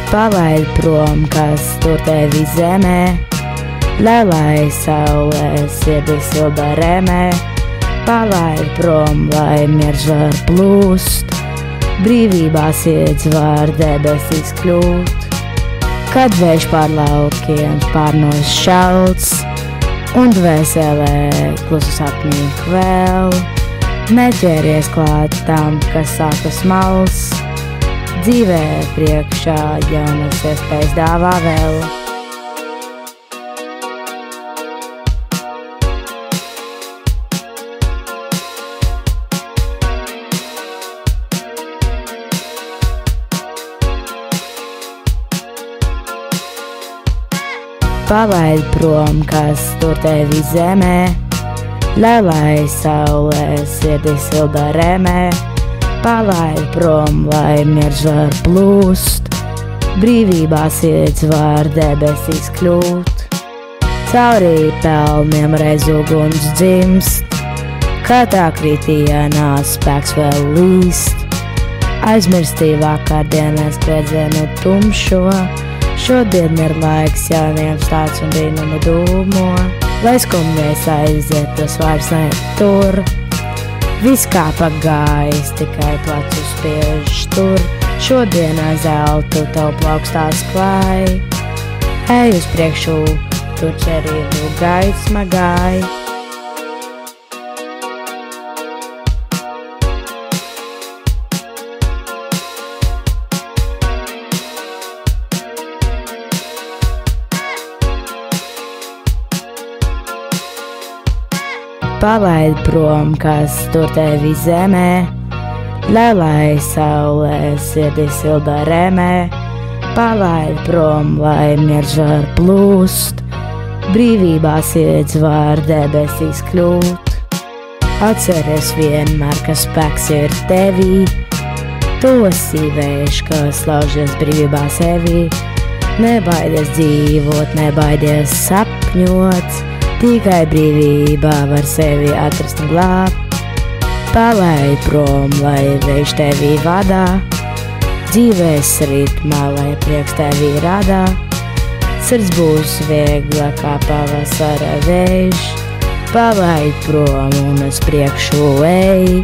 Palaid prom, kas tur tevi zemē, lai saulē sirdī silda remē. Palaid prom, lai miers var plūst, brīvībā sirds var debesīs kļūt. Kad vējš pār laukiem pārnos šalts, un dvēselē klusu sapnī kvēl, neķeries klāt tam, kas sākas mals, dzīvē priekšā jaunas iespējas dāvā vēl. Palaid prom, kas tur tevi zemē, lai saulē sirdī silda remē. Palaid prom, lai miers var plūst, brīvībā sirds var debesīs kļūt. Caurī pelniem reiz uguns dzimst, kad tā kritienā spēks vēl līst. Aizmirstī vakardienas kliedzienu tumšo, šodien ir laiks jauniem stāsts un brīnumu dūmo. Lai skumjais aiziet, tas vairs netur, viss kā pagājis, tikai plecu spiež tur. Šodien aiz zeltu tavu plaukstās klāj, ej uz priekšu, tur cerību gaisma gāj. Palaid prom, kas tur tevi zemē, lai saulē sirdī silda remē. Palaid prom, lai miers var plūst, brīvībā sirds var debesīs kļūt. Atceries vienmēr, ka spēks ir tevī, tu esi vējš, kas laužies brīvībā sevī. Nebaidies dzīvot, nebaidies sapņot, tikai brīvībā var sevi atrast un glābt. Palaid prom, lai vējš tevi vadā, dzīves ritmā, lai prieks tevi radā. Sirds būs viegla kā pavasara vējš, palaid prom un uz priekšu ej.